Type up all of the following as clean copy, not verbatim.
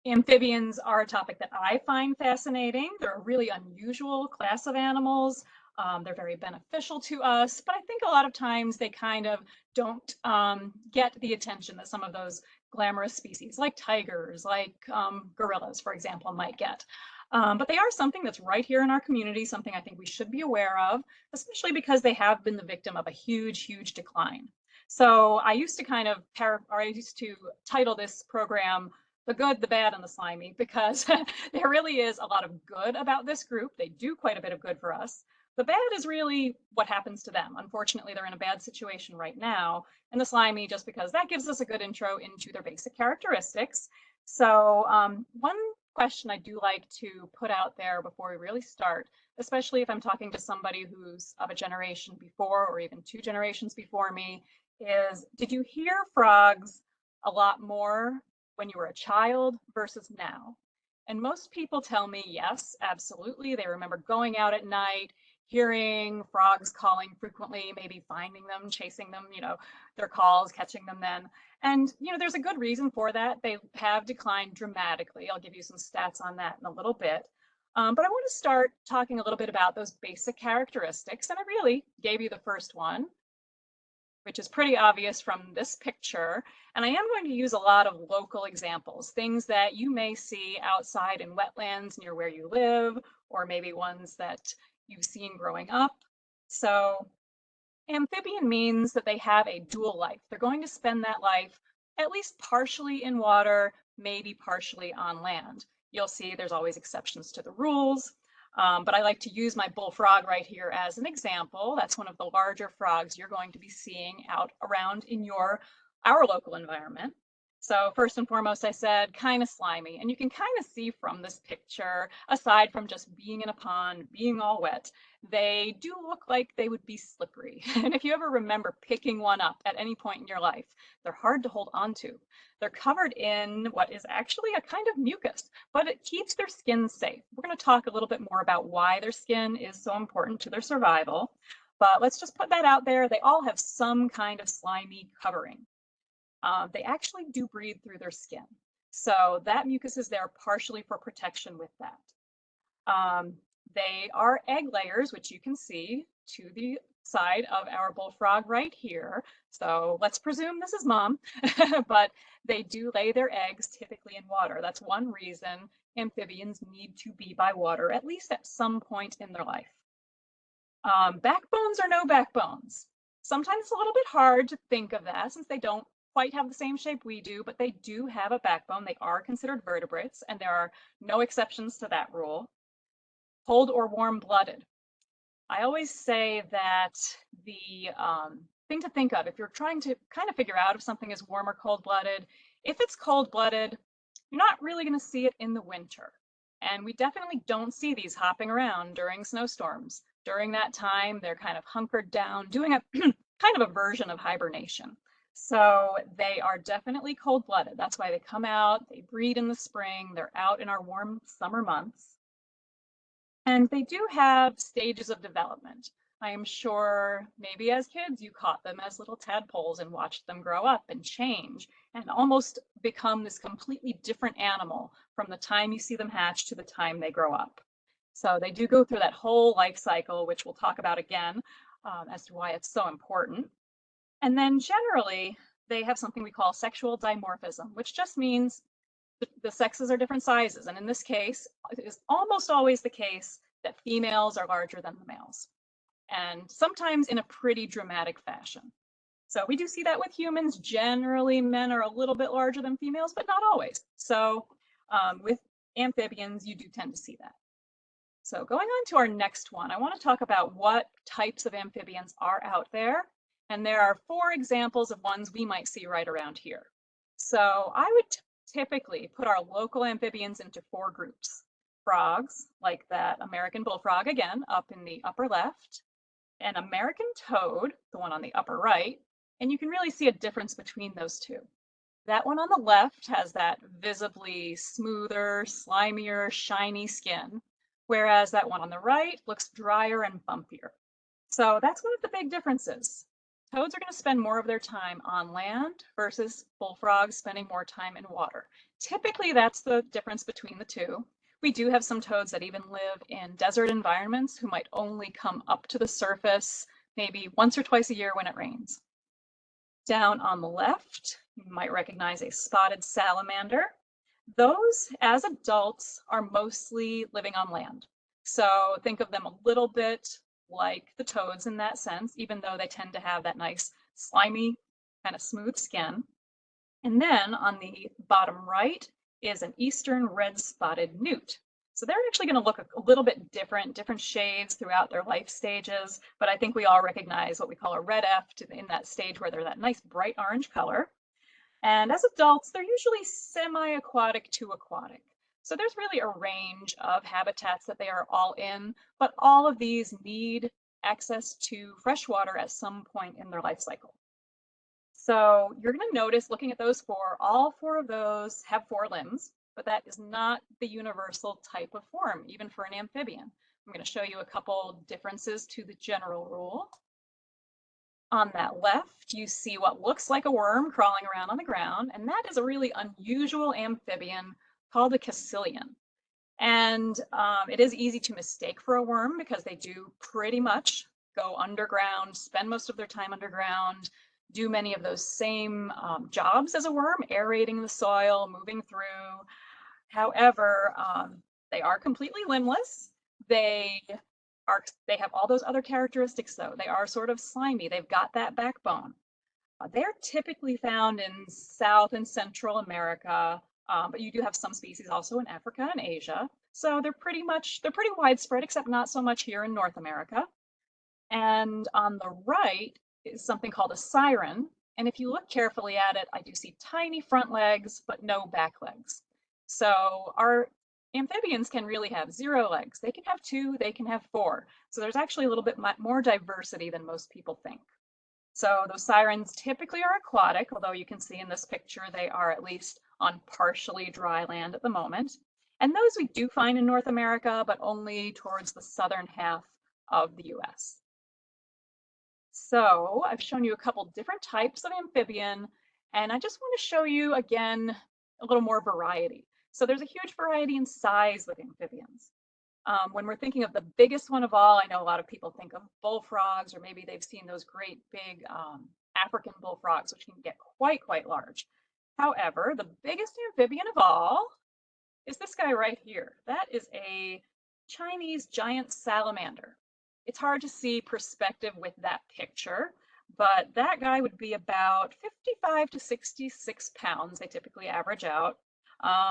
Amphibians are a topic that I find fascinating. They're a really unusual class of animals. They're very beneficial to us, but I think a lot of times they kind of don't get the attention that some of those glamorous species, like tigers, like gorillas, for example, might get. But they are something that's right here in our community, something I think we should be aware of, especially because they have been the victim of a huge, huge decline. So I used to I used to title this program the good, the bad, and the slimy, because there really is a lot of good about this group. They do quite a bit of good for us. The bad is really what happens to them. Unfortunately, they're in a bad situation right now. And the slimy, just because that gives us a good intro into their basic characteristics. So one question I do like to put out there before we really start, especially if I'm talking to somebody who's of a generation before or even 2 generations before me, is did you hear frogs a lot more when you were a child versus now? And most people tell me, yes, absolutely. They remember going out at night, hearing frogs calling frequently, maybe finding them, chasing them, their calls, catching them then. And, there's a good reason for that. They have declined dramatically. I'll give you some stats on that in a little bit. But I want to start talking a little bit about those basic characteristics. And I really gave you the first one, which is pretty obvious from this picture. And I am going to use a lot of local examples, things that you may see outside in wetlands near where you live, or maybe ones that you've seen growing up. So amphibian means that they have a dual life. They're going to spend that life at least partially in water, maybe partially on land. You'll see there's always exceptions to the rules. But I like to use my bullfrog right here as an example. That's one of the larger frogs you're going to be seeing out around in our local environment. So first and foremost, I said kind of slimy, and you can kind of see from this picture, aside from just being in a pond, being all wet, they do look like they would be slippery. And if you ever remember picking one up at any point in your life, they're hard to hold on to. They're covered in what is actually a kind of mucus, but it keeps their skin safe. We're going to talk a little bit more about why their skin is so important to their survival, but let's just put that out there. They all have some kind of slimy covering. They actually do breathe through their skin. So that mucus is there partially for protection with that. They are egg layers, which you can see to the side of our bullfrog right here. So let's presume this is mom, but they do lay their eggs typically in water. That's one reason amphibians need to be by water, at least at some point in their life. Backbones or no backbones. Sometimes it's a little bit hard to think of that since they don't quite have the same shape we do, but they do have a backbone. They are considered vertebrates, and there are no exceptions to that rule. Cold or warm-blooded. I always say that the thing to think of, if you're trying to kind of figure out if something is warm or cold-blooded, if it's cold-blooded, you're not really going to see it in the winter. And we definitely don't see these hopping around during snowstorms. During that time, they're kind of hunkered down, doing a kind of a version of hibernation. So they are definitely cold-blooded. That's why they come out, they breed in the spring, they're out in our warm summer months. And they do have stages of development. I am sure maybe as kids you caught them as little tadpoles and watched them grow up and change and almost become this completely different animal from the time you see them hatch to the time they grow up. So they do go through that whole life cycle, which we'll talk about again as to why it's so important. And then generally, they have something we call sexual dimorphism, which just means the sexes are different sizes. And in this case, it is almost always the case that females are larger than the males, and sometimes in a pretty dramatic fashion. So we do see that with humans. Generally, men are a little bit larger than females, but not always. So with amphibians, you do tend to see that. So going on to our next one, I want to talk about what types of amphibians are out there. And there are 4 examples of ones we might see right around here. So I would typically put our local amphibians into 4 groups. Frogs, like that American bullfrog, again, up in the upper left, an American toad, the one on the upper right, and you can really see a difference between those 2. That one on the left has that visibly smoother, slimier, shiny skin, whereas that one on the right looks drier and bumpier. So that's one of the big differences. Toads are going to spend more of their time on land versus bullfrogs spending more time in water. Typically, that's the difference between the two. We do have some toads that even live in desert environments who might only come up to the surface maybe once or twice a year when it rains. Down on the left, you might recognize a spotted salamander. Those, as adults, are mostly living on land. So think of them a little bit like the toads in that sense, even though they tend to have that nice, slimy, kind of smooth skin. And then on the bottom right is an eastern red-spotted newt. So they're actually going to look a little bit different shades throughout their life stages, but I think we all recognize what we call a red F in that stage where they're that nice bright orange color. And as adults, they're usually semi-aquatic to aquatic. So there's really a range of habitats that they are all in, but all of these need access to fresh water at some point in their life cycle. So you're going to notice looking at those four, all four of those have four limbs, but that is not the universal type of form, even for an amphibian. I'm going to show you a couple differences to the general rule. On that left, you see what looks like a worm crawling around on the ground, and that is a really unusual amphibian called a caecilian. And it is easy to mistake for a worm because they do pretty much go underground, spend most of their time underground, do many of those same jobs as a worm, aerating the soil, moving through. However, they are completely limbless. They have all those other characteristics though. They are sort of slimy. They've got that backbone. They're typically found in South and Central America, but you do have some species also in Africa and Asia. So they're pretty widespread, except not so much here in North America. And on the right is something called a siren. And if you look carefully at it, I do see tiny front legs, but no back legs. So our amphibians can really have 0 legs. They can have 2, they can have 4. So there's actually a little bit more diversity than most people think. So those sirens typically are aquatic, although you can see in this picture they are at least on partially dry land at the moment. And those we do find in North America, but only towards the southern half of the US. So I've shown you a couple different types of amphibian, and I just want to show you again a little more variety. So there's a huge variety in size with amphibians. When we're thinking of the biggest one of all, I know a lot of people think of bullfrogs, or maybe they've seen those great big African bullfrogs, which can get quite large. However, the biggest amphibian of all is this guy right here. That is a Chinese giant salamander. It's hard to see perspective with that picture, but that guy would be about 55 to 66 pounds. They typically average out.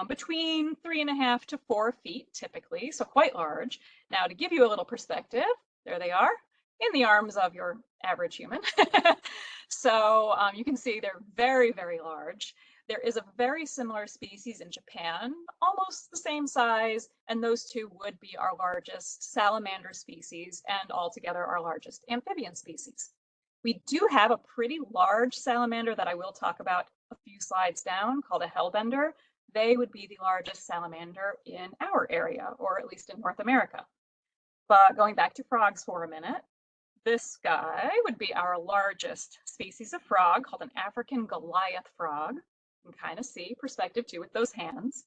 Between 3.5 to 4 feet typically, so quite large. Now to give you a little perspective, there they are in the arms of your average human. So you can see they're very large. There is a very similar species in Japan, almost the same size, and those two would be our largest salamander species and altogether our largest amphibian species. We do have a pretty large salamander that I will talk about a few slides down called a hellbender. They would be the largest salamander in our area, or at least in North America. But going back to frogs for a minute, this guy would be our largest species of frog, called an African Goliath frog. You can kind of see perspective too with those hands.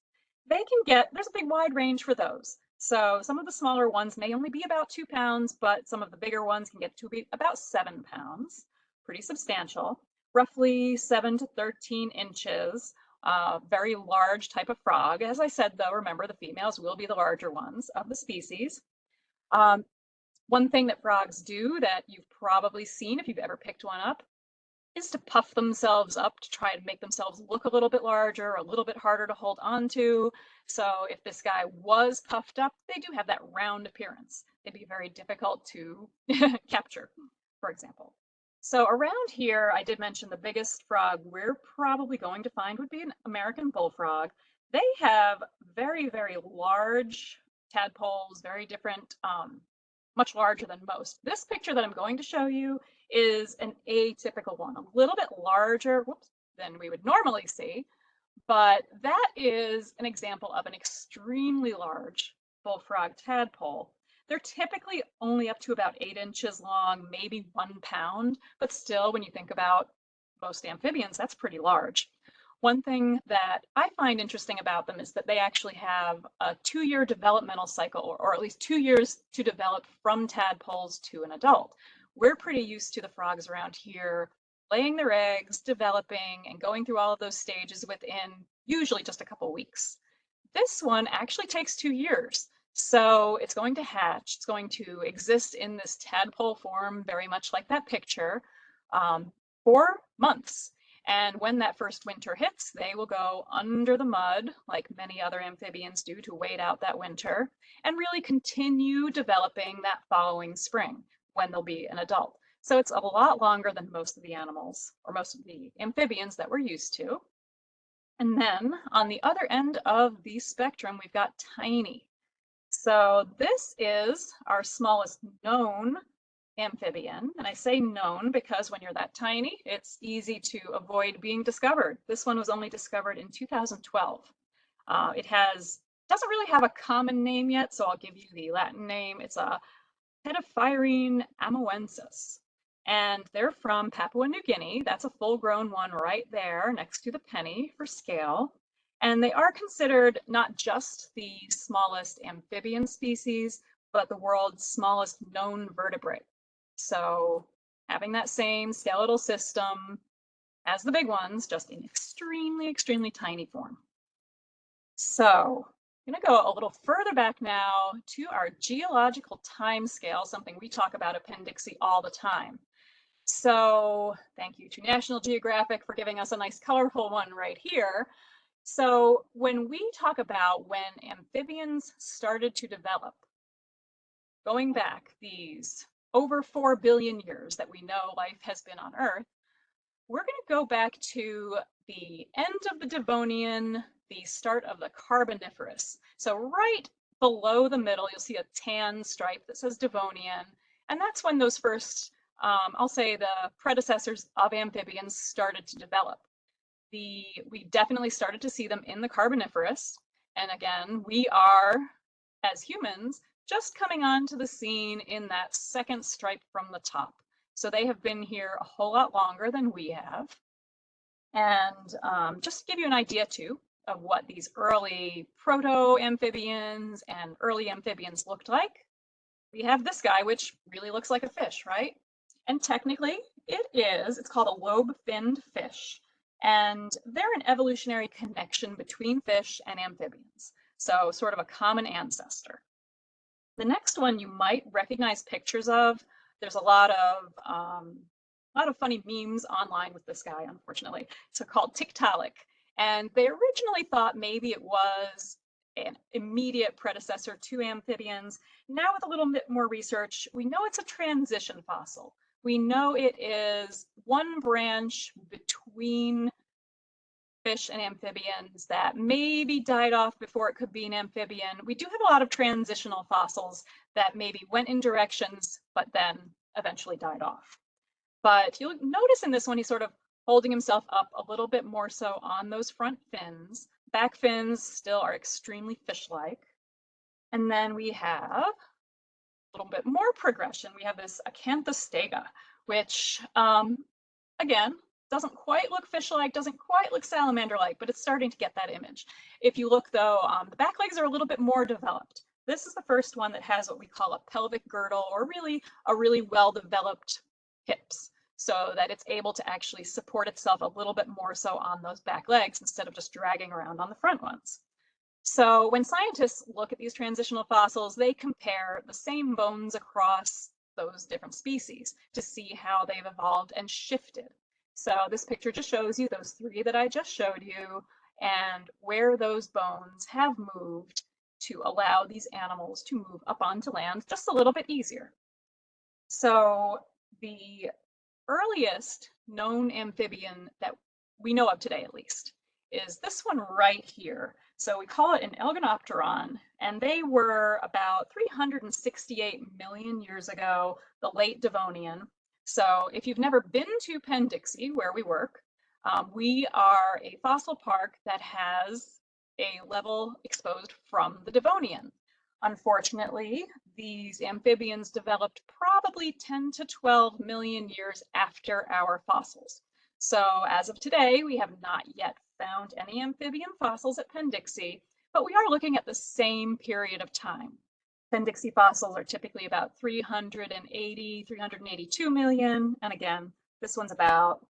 There's a big wide range for those. So some of the smaller ones may only be about 2 pounds, but some of the bigger ones can get to be about 7 pounds. Pretty substantial, roughly 7 to 13 inches. Very large type of frog. As I said, though, remember the females will be the larger ones of the species. One thing that frogs do that you've probably seen if you've ever picked one up is to puff themselves up to try to make themselves look a little bit larger, a little bit harder to hold on to. So if this guy was puffed up, they do have that round appearance. They'd be very difficult to capture, for example. So around here, I did mention the biggest frog we're probably going to find would be an American bullfrog. They have very large tadpoles, very different, much larger than most. This picture that I'm going to show you is an atypical one, a little bit larger than we would normally see, but that is an example of an extremely large bullfrog tadpole. They're typically only up to about 8 inches long, maybe 1 pound, but still, when you think about most amphibians, that's pretty large. One thing that I find interesting about them is that they actually have a 2-year developmental cycle, or at least 2 years to develop from tadpoles to an adult. We're pretty used to the frogs around here laying their eggs, developing, and going through all of those stages within usually just a couple weeks. This one actually takes 2 years. So it's going to hatch, it's going to exist in this tadpole form, very much like that picture, for months. And when that first winter hits, they will go under the mud, like many other amphibians do, to wait out that winter, and really continue developing that following spring when they'll be an adult. So it's a lot longer than most of the animals, or most of the amphibians that we're used to. And then on the other end of the spectrum, we've got tiny. So this is our smallest known amphibian. And I say known because when you're that tiny, it's easy to avoid being discovered. This one was only discovered in 2012. It doesn't really have a common name yet, so I'll give you the Latin name. It's a Pedophyrean amoensis. And they're from Papua New Guinea. That's a full-grown one right there next to the penny for scale. And they are considered not just the smallest amphibian species, but the world's smallest known vertebrate. So having that same skeletal system as the big ones, just in extremely, extremely tiny form. So I'm going to go a little further back now to our geological time scale, something we talk about at Penn Dixie all the time. So thank you to National Geographic for giving us a nice colorful one right here. So when we talk about when amphibians started to develop, going back these over 4 billion years that we know life has been on Earth, we're going to go back to the end of the Devonian, the start of the Carboniferous. So right below the middle, you'll see a tan stripe that says Devonian, and that's when those first, I'll say the predecessors of amphibians started to develop. We definitely started to see them in the Carboniferous, and again, we are, as humans, just coming onto the scene in that second stripe from the top. So they have been here a whole lot longer than we have. And just to give you an idea too of what these early proto-amphibians and early amphibians looked like, we have this guy, which really looks like a fish, right? And technically it's called a lobe-finned fish. And they're an evolutionary connection between fish and amphibians. So sort of a common ancestor. The next one you might recognize pictures of. There's a lot of funny memes online with this guy, unfortunately. It's called Tiktaalik. And they originally thought maybe it was an immediate predecessor to amphibians. Now with a little bit more research, we know it's a transition fossil. We know it is one branch between fish and amphibians that maybe died off before it could be an amphibian. We do have a lot of transitional fossils that maybe went in directions, but then eventually died off. But you'll notice in this one, he's sort of holding himself up a little bit more so on those front fins. Back fins still are extremely fish-like. And then we have a little bit more progression. We have this Acanthostega, which, again, doesn't quite look fish-like, doesn't quite look salamander-like, but it's starting to get that image. If you look though, the back legs are a little bit more developed. This is the first one that has what we call a pelvic girdle, or really a really well-developed hips, so that it's able to actually support itself a little bit more so on those back legs instead of just dragging around on the front ones. So when scientists look at these transitional fossils, they compare the same bones across those different species to see how they've evolved and shifted. So this picture just shows you those 3 that I just showed you and where those bones have moved to allow these animals to move up onto land just a little bit easier. So the earliest known amphibian that we know of today, at least, is this one right here. So we call it an Elgonopteron, and they were about 368 million years ago, the late Devonian. So if you've never been to Penn Dixie, where we work, we are a fossil park that has a level exposed from the Devonian. Unfortunately, these amphibians developed probably 10 to 12 million years after our fossils. So as of today, we have not yet found any amphibian fossils at Penn Dixie, but we are looking at the same period of time. Penn Dixie fossils are typically about 382 million, and again, this one's about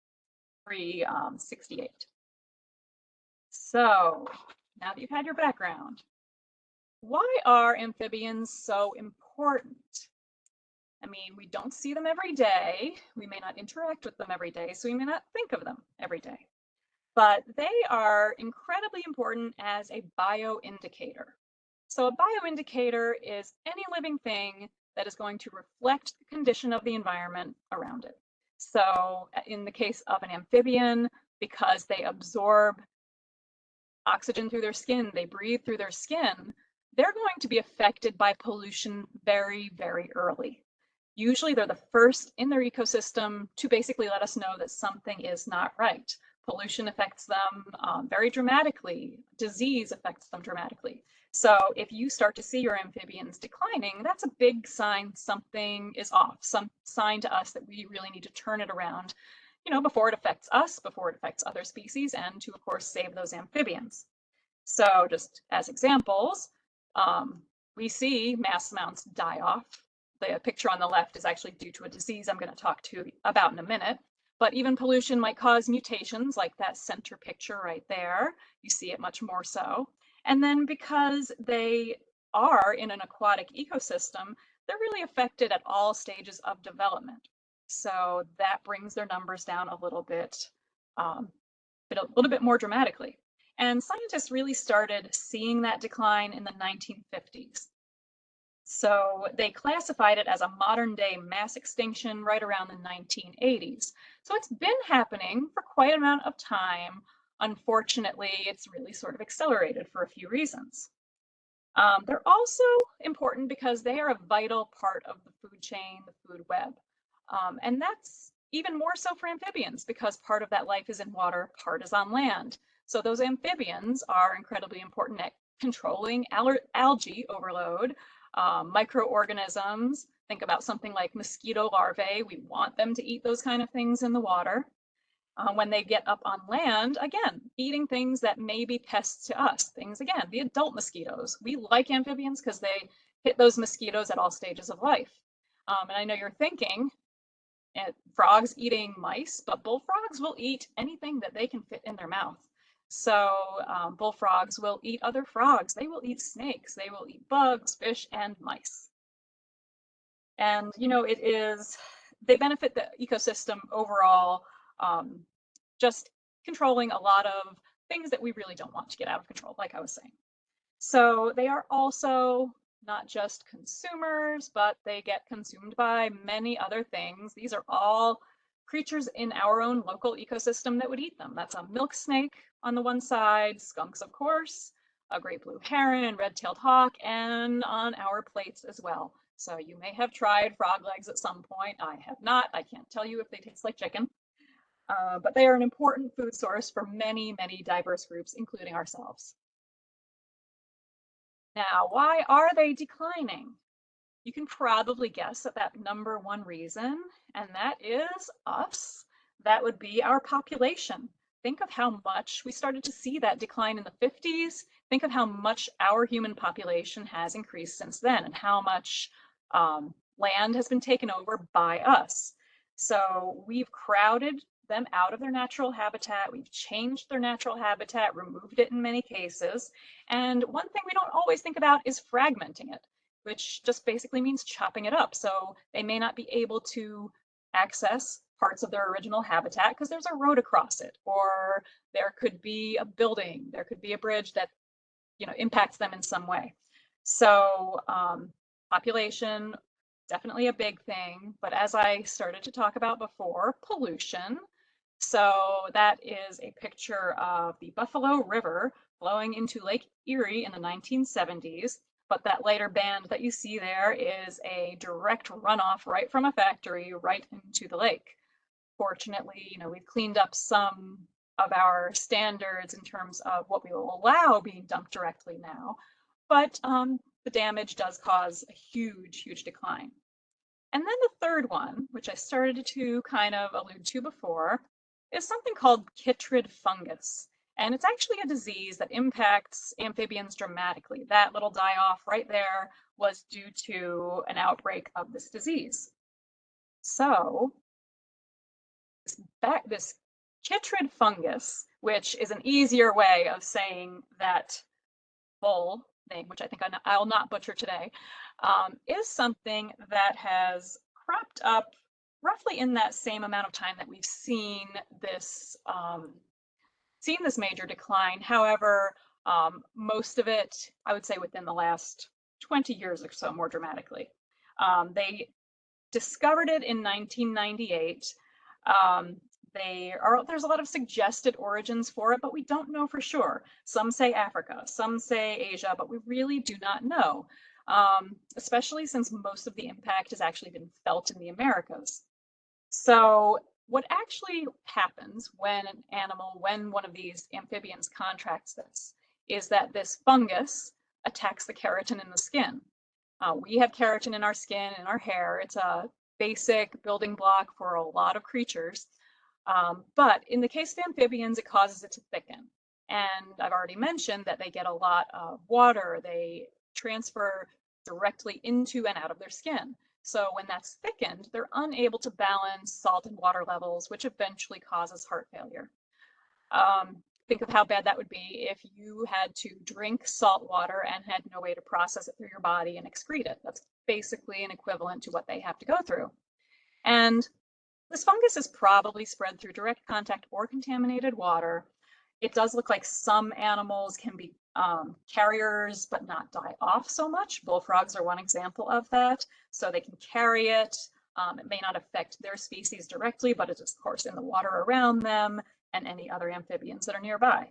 368. So now that you've had your background, why are amphibians so important? I mean, we don't see them every day. We may not interact with them every day, so we may not think of them every day. But they are incredibly important as a bioindicator. So a bioindicator is any living thing that is going to reflect the condition of the environment around it. So in the case of an amphibian, because they absorb oxygen through their skin, they breathe through their skin, they're going to be affected by pollution very, very early. Usually they're the first in their ecosystem to basically let us know that something is not right. Pollution affects them very dramatically. Disease affects them dramatically. So if you start to see your amphibians declining, that's a big sign something is off, some sign to us that we really need to turn it around, you know, before it affects us, before it affects other species, and to, of course, save those amphibians. So just as examples, we see mass amounts die off. The picture on the left is actually due to a disease I'm going to talk about in a minute. But even pollution might cause mutations, like that center picture right there. You see it much more so. And then because they are in an aquatic ecosystem, they're really affected at all stages of development. So that brings their numbers down a little bit more dramatically. And scientists really started seeing that decline in the 1950s. So they classified it as a modern day mass extinction right around the 1980s. So it's been happening for quite an amount of time. Unfortunately, it's really sort of accelerated for a few reasons. They're also important because they are a vital part of the food chain, the food web. And that's even more so for amphibians because part of that life is in water, part is on land. So those amphibians are incredibly important at controlling algae overload, microorganisms. Think about something like mosquito larvae. We want them to eat those kind of things in the water. When they get up on land, again, eating things that may be pests to us. Things, again, the adult mosquitoes. We like amphibians because they hit those mosquitoes at all stages of life. And I know you're thinking, frogs eating mice, but bullfrogs will eat anything that they can fit in their mouth. So bullfrogs will eat other frogs. They will eat snakes. They will eat bugs, fish, and mice. And, you know, they benefit the ecosystem overall, just controlling a lot of things that we really don't want to get out of control, like I was saying. So they are also not just consumers, but they get consumed by many other things. These are all creatures in our own local ecosystem that would eat them. That's a milk snake on the one side, skunks, of course, a great blue heron, red-tailed hawk, and on our plates as well. So you may have tried frog legs at some point. I have not. I can't tell you if they taste like chicken. But they are an important food source for many, many diverse groups, including ourselves. Now, why are they declining? You can probably guess at that number one reason, and that is us. That would be our population. Think of how much we started to see that decline in the 50s. Think of how much our human population has increased since then and how much land has been taken over by us. So we've crowded them out of their natural habitat. We've changed their natural habitat, removed it in many cases. And one thing we don't always think about is fragmenting it, which just basically means chopping it up. So they may not be able to access parts of their original habitat because there's a road across it, or there could be a building, there could be a bridge that, you know, impacts them in some way. So population, definitely a big thing. But as I started to talk about before, pollution. So that is a picture of the Buffalo River flowing into Lake Erie in the 1970s. But that later band that you see there is a direct runoff right from a factory right into the lake. Fortunately, you know, we've cleaned up some of our standards in terms of what we will allow being dumped directly now. but the damage does cause a huge, huge decline. And then the third one, which I started to kind of allude to before, is something called chytrid fungus. And it's actually a disease that impacts amphibians dramatically. That little die-off right there was due to an outbreak of this disease. So this chytrid fungus, which is an easier way of saying that full name, which I think I'll not butcher today, is something that has cropped up roughly in that same amount of time that we've seen this major decline. However, most of it, I would say, within the last 20 years or so, more dramatically. They discovered it in 1998. There's a lot of suggested origins for it, but we don't know for sure. Some say Africa, some say Asia, but we really do not know, especially since most of the impact has actually been felt in the Americas. So what actually happens when one of these amphibians contracts this, is that this fungus attacks the keratin in the skin. We have keratin in our skin and our hair. It's a basic building block for a lot of creatures. But in the case of amphibians, it causes it to thicken. And I've already mentioned that they get a lot of water. They transfer directly into and out of their skin. So when that's thickened, they're unable to balance salt and water levels, which eventually causes heart failure. Think of how bad that would be if you had to drink salt water and had no way to process it through your body and excrete it. That's basically an equivalent to what they have to go through. And this fungus is probably spread through direct contact or contaminated water. It does look like some animals can be carriers but not die off so much. Bullfrogs are one example of that. So they can carry it. It may not affect their species directly, but it is, of course, in the water around them and any other amphibians that are nearby.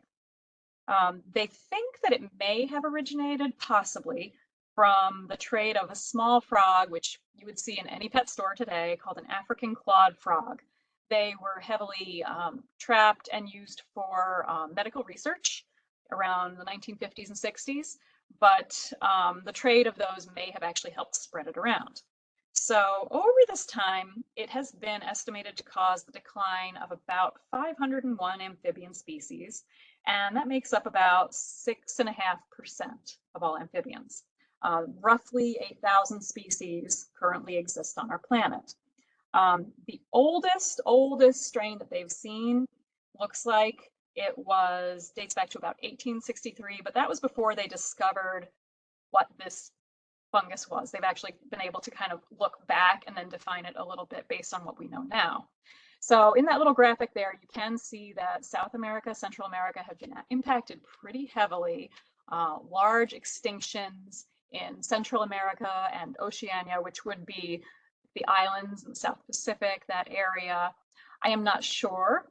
They think that it may have originated possibly from the trade of a small frog, which you would see in any pet store today, called an African clawed frog. They were heavily trapped and used for medical research around the 1950s and 60s, but the trade of those may have actually helped spread it around. So over this time, it has been estimated to cause the decline of about 501 amphibian species, and that makes up about 6.5% of all amphibians. Roughly 8,000 species currently exist on our planet. The oldest strain that they've seen looks like it dates back to about 1863, but that was before they discovered what this fungus was. They've actually been able to kind of look back and then define it a little bit based on what we know now. So in that little graphic there, you can see that South America, Central America have been impacted pretty heavily. Large extinctions in Central America and Oceania, which would be the islands in the South Pacific, that area. I am not sure.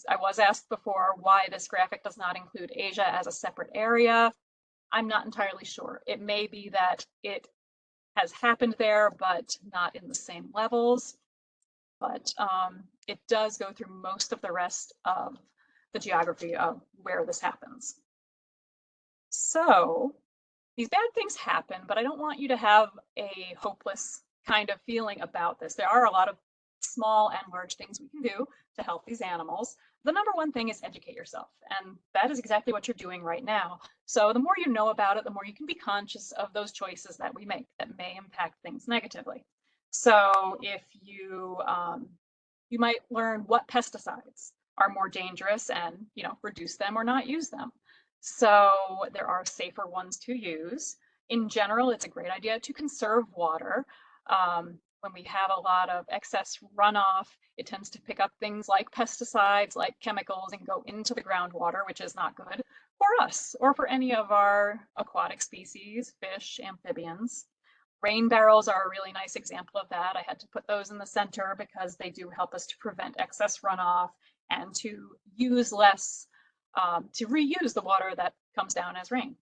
I was asked before why this graphic does not include Asia as a separate area. I'm not entirely sure. It may be that it has happened there, but not in the same levels. But it does go through most of the rest of the geography of where this happens. So these bad things happen, but I don't want you to have a hopeless kind of feeling about this. There are a lot of small and large things we can do to help these animals. The number one thing is educate yourself, and that is exactly what you're doing right now. So the more you know about it, the more you can be conscious of those choices that we make that may impact things negatively. So if you might learn what pesticides are more dangerous and reduce them or not use them. So there are safer ones to use. In general, it's a great idea to conserve water. When we have a lot of excess runoff, it tends to pick up things like pesticides, like chemicals, and go into the groundwater, which is not good for us or for any of our aquatic species, fish, amphibians. Rain barrels are a really nice example of that. I had to put those in the center because they do help us to prevent excess runoff and to use less, to reuse the water that comes down as rain.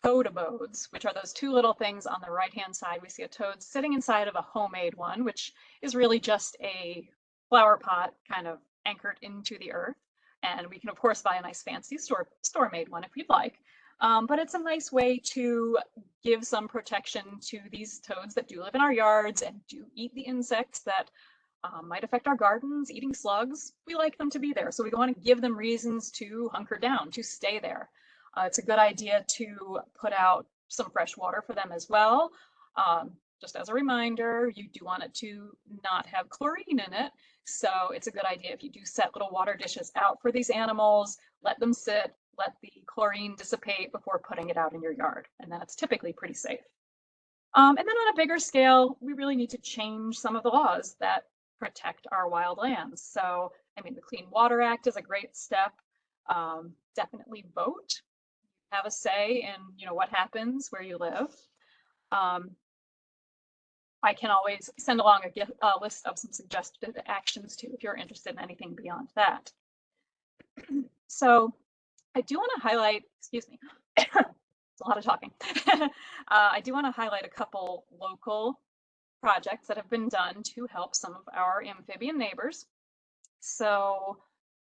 Toad abodes, which are those two little things on the right-hand side. We see a toad sitting inside of a homemade one, which is really just a flower pot kind of anchored into the earth. And we can, of course, buy a nice fancy store-made one if you'd like. But it's a nice way to give some protection to these toads that do live in our yards and do eat the insects that might affect our gardens, eating slugs. We like them to be there, so we want to give them reasons to hunker down, to stay there. It's a good idea to put out some fresh water for them as well. Just as a reminder, you do want it to not have chlorine in it, so it's a good idea if you do set little water dishes out for these animals, let them sit, let the chlorine dissipate before putting it out in your yard, and then it's typically pretty safe. And then on a bigger scale, we really need to change some of the laws that protect our wild lands. So, I mean, the Clean Water Act is a great step. Definitely vote. Have a say in, what happens where you live. I can always send along a list of some suggested actions too, if you're interested in anything beyond that. So I do want to highlight, excuse me, it's a lot of talking. I do want to highlight a couple local projects that have been done to help some of our amphibian neighbors. So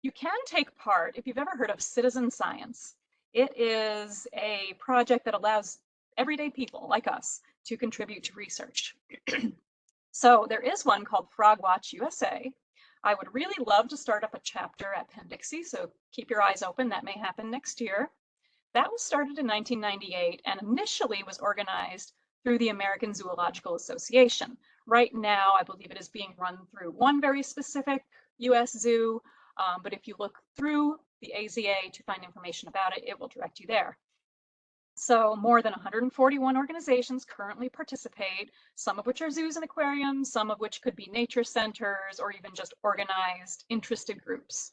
you can take part, if you've ever heard of citizen science. It is a project that allows everyday people like us to contribute to research. So there is one called Frog Watch USA. I would really love to start up a chapter at Penn, Dixie, so keep your eyes open. That may happen next year. That was started in 1998 and initially was organized through the American Zoological Association. Right now, I believe it is being run through one very specific US zoo, but if you look through the AZA to find information about it, it will direct you there. So more than 141 organizations currently participate, some of which are zoos and aquariums, some of which could be nature centers or even just organized interested groups.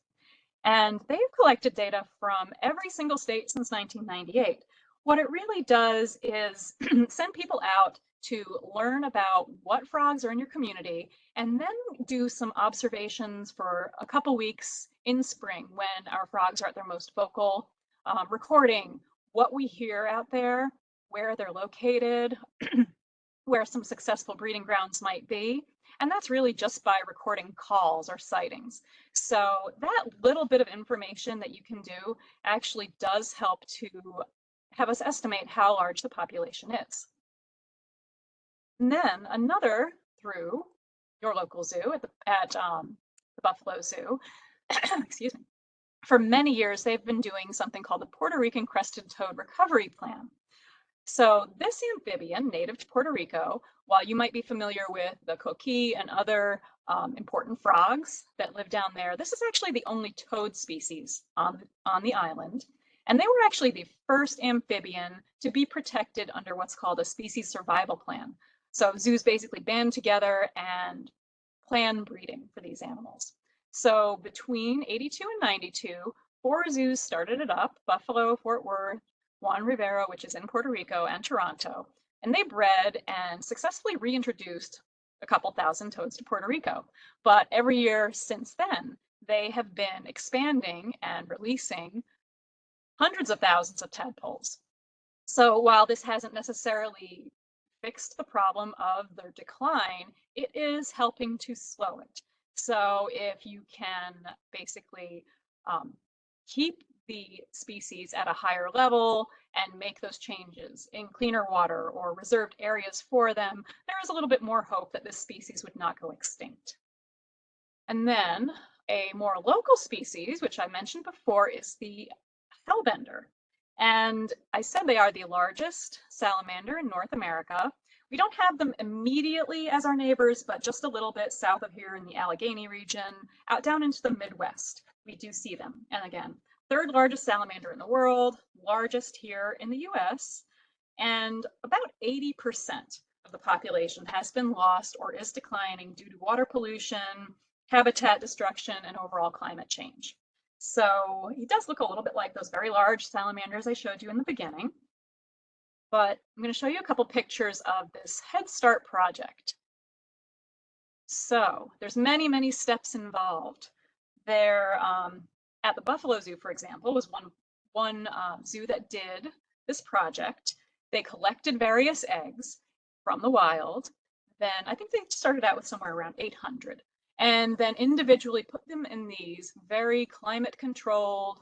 And they've collected data from every single state since 1998. What it really does is send people out to learn about what frogs are in your community and then do some observations for a couple weeks in spring when our frogs are at their most vocal, recording what we hear out there, where they're located, where some successful breeding grounds might be. And that's really just by recording calls or sightings. So that little bit of information that you can do actually does help to have us estimate how large the population is. And then another through your local zoo at the Buffalo Zoo, excuse me. For many years, they've been doing something called the Puerto Rican Crested Toad Recovery Plan. So this amphibian, native to Puerto Rico, while you might be familiar with the coqui and other important frogs that live down there, this is actually the only toad species on the island. And they were actually the first amphibian to be protected under what's called a species survival plan. So zoos basically band together and plan breeding for these animals. So between 82 and 92, 4 zoos started it up: Buffalo, Fort Worth, Juan Rivera, which is in Puerto Rico, and Toronto. And they bred and successfully reintroduced a couple thousand toads to Puerto Rico. But every year since then, they have been expanding and releasing hundreds of thousands of tadpoles. So while this hasn't necessarily fixed the problem of their decline, it is helping to slow it. So if you can basically keep the species at a higher level and make those changes in cleaner water or reserved areas for them, there is a little bit more hope that this species would not go extinct. And then a more local species, which I mentioned before, is the hellbender. And I said they are the largest salamander in North America. We don't have them immediately as our neighbors, but just a little bit south of here in the Allegheny region, out down into the Midwest, we do see them. And again, third largest salamander in the world, largest here in the US, and about 80% of the population has been lost or is declining due to water pollution, habitat destruction, and overall climate change. So he does look a little bit like those very large salamanders I showed you in the beginning. But I'm going to show you a couple pictures of this Head Start project. So there's many, many steps involved. There, at the Buffalo Zoo, for example, was one zoo that did this project. They collected various eggs from the wild. Then I think they started out with somewhere around 800. and then individually put them in these very climate controlled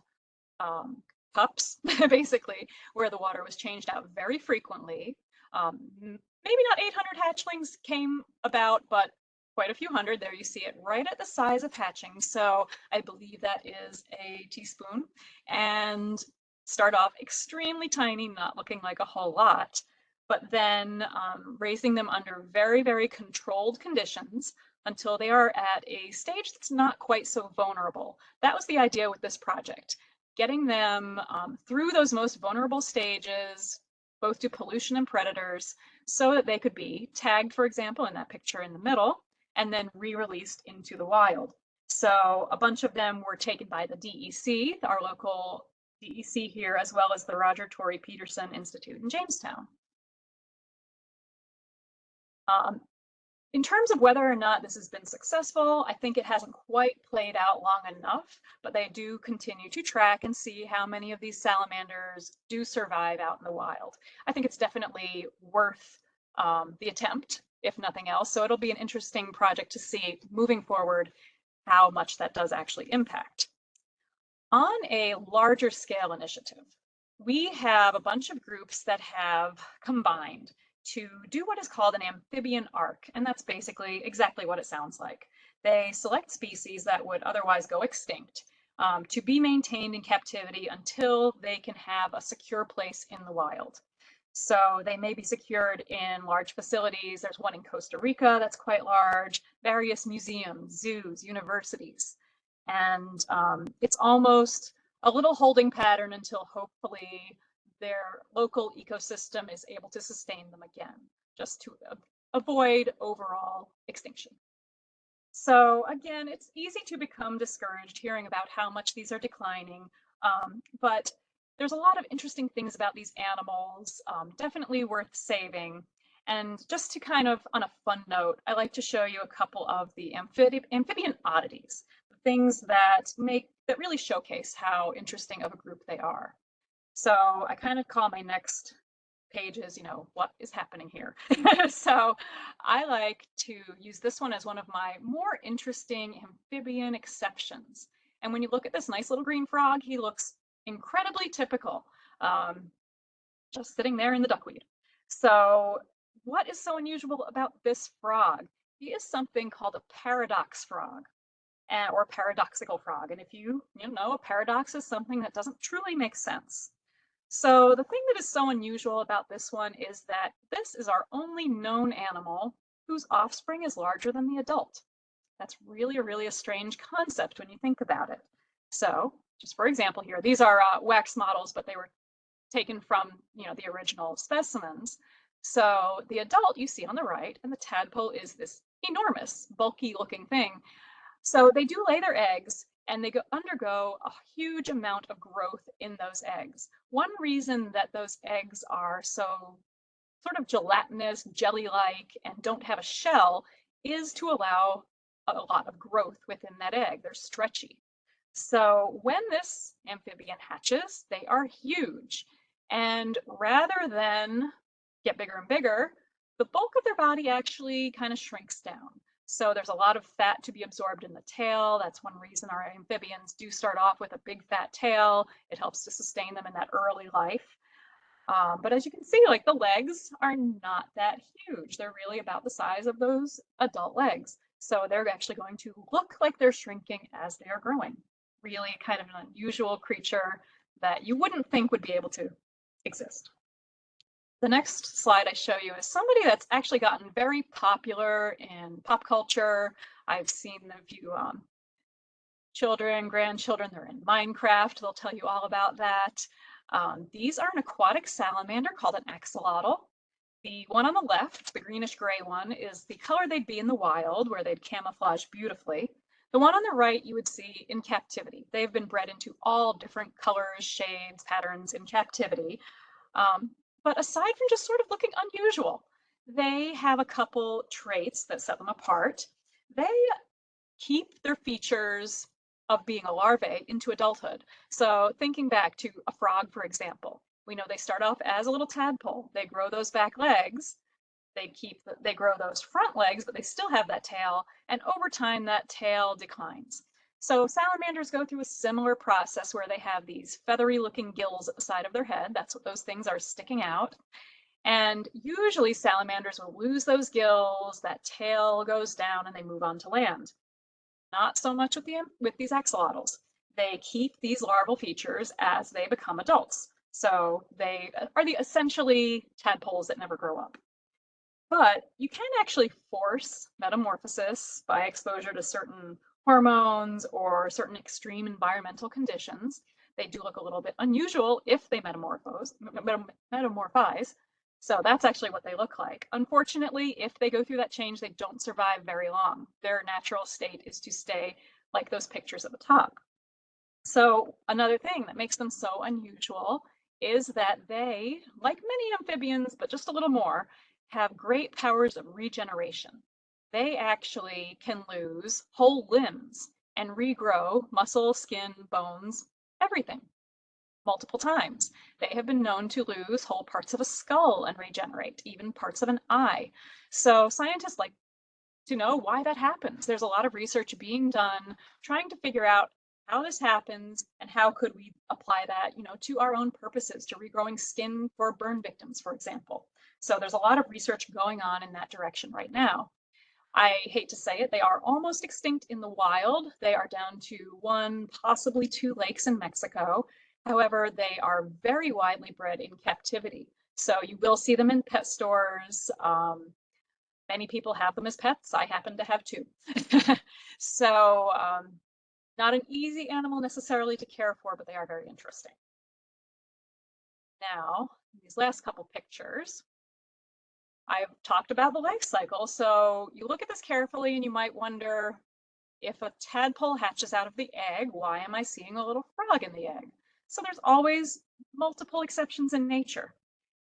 cups, basically, where the water was changed out very frequently. Maybe not 800 hatchlings came about, but quite a few hundred. There you see it right at the size of hatching. So I believe that is a teaspoon. And start off extremely tiny, not looking like a whole lot, but then raising them under very, very controlled conditions until they are at a stage that's not quite so vulnerable. That was the idea with this project, getting them through those most vulnerable stages, both to pollution and predators, so that they could be tagged, for example, in that picture in the middle, and then re-released into the wild. So a bunch of them were taken by the DEC, our local DEC here, as well as the Roger Tory Peterson Institute in Jamestown. In terms of whether or not this has been successful, I think it hasn't quite played out long enough, but they do continue to track and see how many of these salamanders do survive out in the wild. I think it's definitely worth the attempt, if nothing else. So it'll be an interesting project to see moving forward how much that does actually impact. On a larger scale initiative, we have a bunch of groups that have combined to do what is called an amphibian arc, and that's basically exactly what it sounds like. They select species that would otherwise go extinct to be maintained in captivity until they can have a secure place in the wild. So they may be secured in large facilities. There's one in Costa Rica that's quite large, various museums, zoos, universities. And it's almost a little holding pattern until hopefully their local ecosystem is able to sustain them again, just to avoid overall extinction. So again, it's easy to become discouraged hearing about how much these are declining, but there's a lot of interesting things about these animals, definitely worth saving. And just to kind of, on a fun note, I like to show you a couple of the amphibian oddities, things that really showcase how interesting of a group they are. So I kind of call my next pages, what is happening here? So I like to use this one as one of my more interesting amphibian exceptions. And when you look at this nice little green frog, he looks incredibly typical, just sitting there in the duckweed. So what is so unusual about this frog? He is something called a paradox frog. Or paradoxical frog. And if you know, a paradox is something that doesn't truly make sense. So the thing that is so unusual about this one is that this is our only known animal whose offspring is larger than the adult. That's really a strange concept when you think about it. So just for example here, these are wax models, but they were taken from the original specimens. So the adult you see on the right, and the tadpole is this enormous, bulky looking thing. So they do lay their eggs, and they undergo a huge amount of growth in those eggs. One reason that those eggs are so sort of gelatinous, jelly-like, and don't have a shell is to allow a lot of growth within that egg. They're stretchy. So when this amphibian hatches, they are huge. And rather than get bigger and bigger, the bulk of their body actually kind of shrinks down. So there's a lot of fat to be absorbed in the tail. That's one reason our amphibians do start off with a big fat tail. It helps to sustain them in that early life. But as you can see, like the legs are not that huge. They're really about the size of those adult legs. So they're actually going to look like they're shrinking as they are growing. Really kind of an unusual creature that you wouldn't think would be able to exist. The next slide I show you is somebody that's actually gotten very popular in pop culture. I've seen a few children, grandchildren, they're in Minecraft. They'll tell you all about that. These are an aquatic salamander called an axolotl. The one on the left, the greenish gray one, is the color they'd be in the wild, where they'd camouflage beautifully. The one on the right you would see in captivity. They've been bred into all different colors, shades, patterns in captivity. But aside from just sort of looking unusual, they have a couple traits that set them apart. They keep their features of being a larvae into adulthood. So thinking back to a frog, for example, we know they start off as a little tadpole. They grow those back legs. they grow those front legs, but they still have that tail, and over time that tail declines. So salamanders go through a similar process where they have these feathery looking gills at the side of their head. That's what those things are sticking out. And usually salamanders will lose those gills, that tail goes down, and they move on to land. Not so much with these axolotls. They keep these larval features as they become adults. So they are essentially tadpoles that never grow up. But you can actually force metamorphosis by exposure to certain hormones or certain extreme environmental conditions. They do look a little bit unusual if they metamorphose. So that's actually what they look like. Unfortunately, if they go through that change, they don't survive very long. Their natural state is to stay like those pictures at the top. So another thing that makes them so unusual is that they, like many amphibians, but just a little more, have great powers of regeneration. They actually can lose whole limbs and regrow muscle, skin, bones, everything, multiple times. They have been known to lose whole parts of a skull and regenerate, even parts of an eye. So scientists like to know why that happens. There's a lot of research being done trying to figure out how this happens and how could we apply that, to our own purposes, to regrowing skin for burn victims, for example. So there's a lot of research going on in that direction right now. I hate to say it, they are almost extinct in the wild. They are down to 1, possibly 2 lakes in Mexico. However, they are very widely bred in captivity. So you will see them in pet stores. Many people have them as pets. I happen to have 2. So not an easy animal necessarily to care for, but they are very interesting. Now, these last couple pictures, I've talked about the life cycle. So you look at this carefully and you might wonder, if a tadpole hatches out of the egg, why am I seeing a little frog in the egg? So there's always multiple exceptions in nature.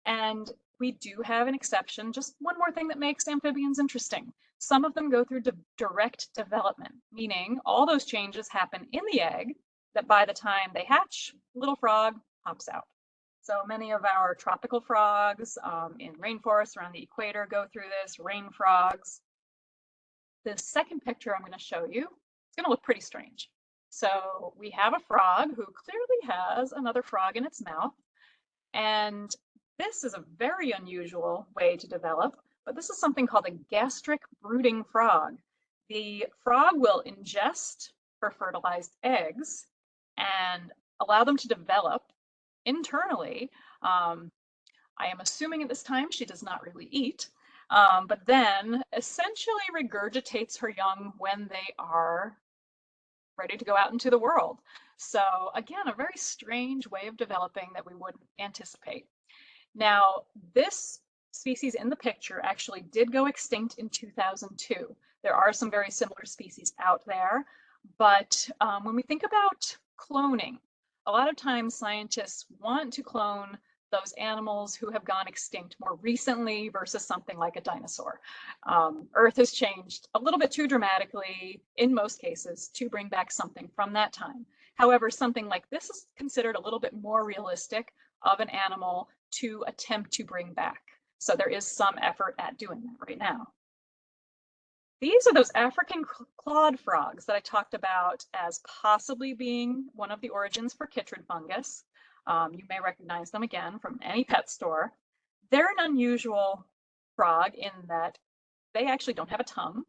And we do have an exception, just one more thing that makes amphibians interesting. Some of them go through direct development, meaning all those changes happen in the egg that by the time they hatch, little frog pops out. So many of our tropical frogs in rainforests around the equator go through this, rain frogs. The second picture I'm going to show you, it's going to look pretty strange. So we have a frog who clearly has another frog in its mouth. And this is a very unusual way to develop, but this is something called a gastric brooding frog. The frog will ingest her fertilized eggs and allow them to develop internally. I am assuming at this time she does not really eat, but then essentially regurgitates her young when they are ready to go out into the world. So again, a very strange way of developing that we wouldn't anticipate. Now, this species in the picture actually did go extinct in 2002. There are some very similar species out there, but when we think about cloning, a lot of times scientists want to clone those animals who have gone extinct more recently versus something like a dinosaur. Earth has changed a little bit too dramatically in most cases to bring back something from that time. However, something like this is considered a little bit more realistic of an animal to attempt to bring back. So there is some effort at doing that right now. These are those African clawed frogs that I talked about as possibly being one of the origins for chytrid fungus. You may recognize them again from any pet store. They're an unusual frog in that they actually don't have a tongue.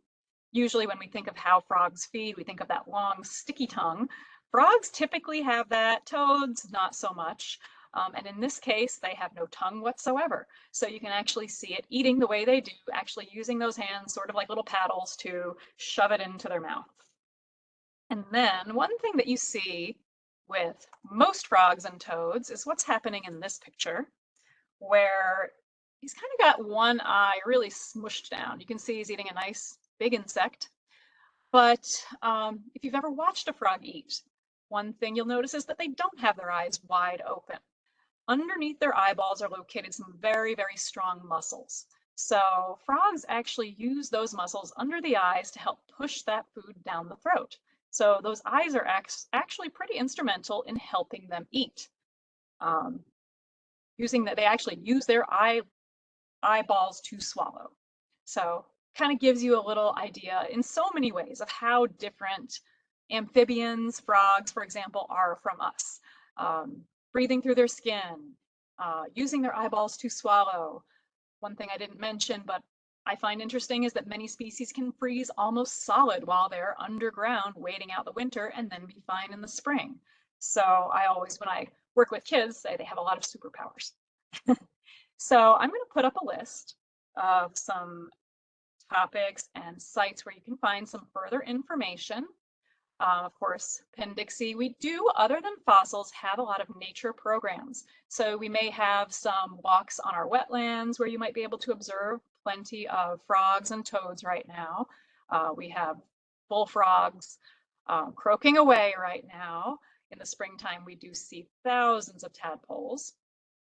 Usually when we think of how frogs feed, we think of that long sticky tongue. Frogs typically have that, toads not so much. And in this case, they have no tongue whatsoever. So you can actually see it eating the way they do, actually using those hands sort of like little paddles to shove it into their mouth. And then one thing that you see with most frogs and toads is what's happening in this picture, where he's kind of got one eye really smushed down. You can see he's eating a nice big insect. But if you've ever watched a frog eat, one thing you'll notice is that they don't have their eyes wide open. Underneath their eyeballs are located some very, very strong muscles. So frogs actually use those muscles under the eyes to help push that food down the throat. So those eyes are actually pretty instrumental in helping them eat. They actually use their eye eyeballs to swallow. So kind of gives you a little idea in so many ways of how different amphibians, frogs, for example, are from us. Breathing through their skin, using their eyeballs to swallow. One thing I didn't mention, but I find interesting, is that many species can freeze almost solid while they're underground waiting out the winter and then be fine in the spring. So I always, when I work with kids, say they have a lot of superpowers. So I'm going to put up a list of some topics and sites where you can find some further information. Of course, Penn Dixie, we do, other than fossils, have a lot of nature programs. So we may have some walks on our wetlands where you might be able to observe plenty of frogs and toads right now. We have bullfrogs croaking away right now. In the springtime, we do see thousands of tadpoles.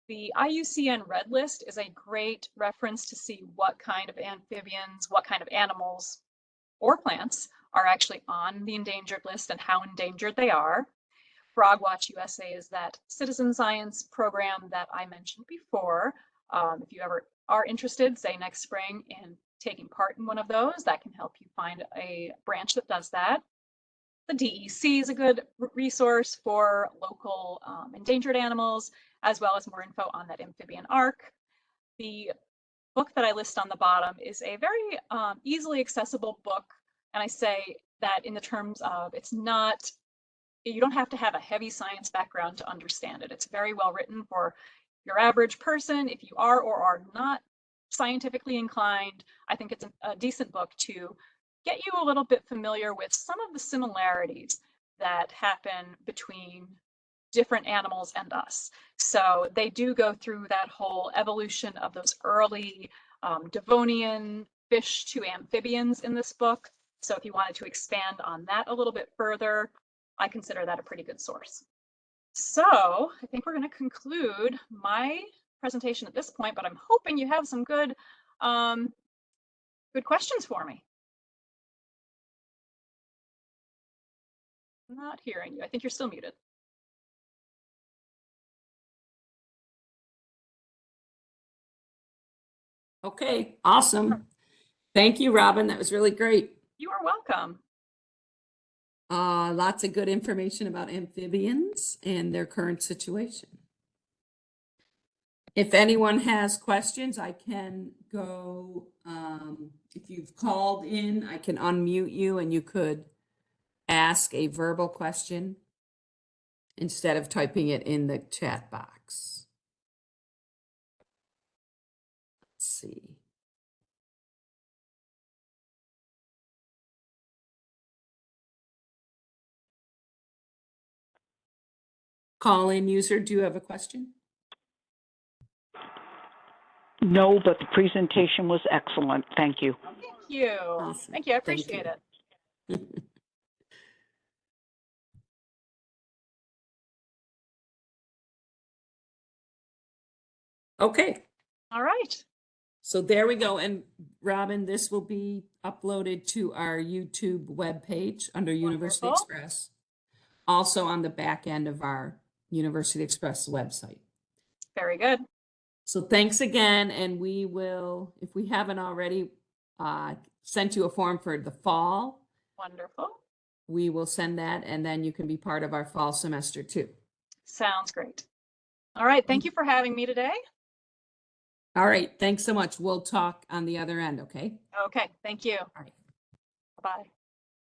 The IUCN Red List is a great reference to see what kind of amphibians, what kind of animals or plants are actually on the endangered list and how endangered they are. Frog Watch USA is that citizen science program that I mentioned before. If you ever are interested, say next spring, in taking part in one of those, that can help you find a branch that does that. The DEC is a good resource for local endangered animals, as well as more info on that amphibian ark. The book that I list on the bottom is a very easily accessible book. And I say that in the terms of, it's not, you don't have to have a heavy science background to understand it. It's very well written for your average person. If you are or are not scientifically inclined, I think it's a decent book to get you a little bit familiar with some of the similarities that happen between different animals and us. So they do go through that whole evolution of those early Devonian fish to amphibians in this book. So if you wanted to expand on that a little bit further, I consider that a pretty good source. So I think we're going to conclude my presentation at this point, but I'm hoping you have some good questions for me. I'm not hearing you. I think you're still muted. Okay, awesome. Thank you, Robin. That was really great. You are welcome. Lots of good information about amphibians and their current situation. If anyone has questions, I can go, if you've called in, I can unmute you and you could ask a verbal question instead of typing it in the chat box. Let's see. Call-in user, do you have a question? No, but the presentation was excellent. Thank you. Thank you. Awesome. Thank you. I appreciate it. Okay. All right. So there we go. And Robin, this will be uploaded to our YouTube webpage under University Wonderful. Express. Also on the back end of our University Express website. Very good. So thanks again. And we will, if we haven't already sent you a form for the fall. Wonderful. We will send that and then you can be part of our fall semester too. Sounds great. All right. Thank you for having me today. All right. Thanks so much. We'll talk on the other end. Okay. Okay. Thank you. All right. Bye-bye.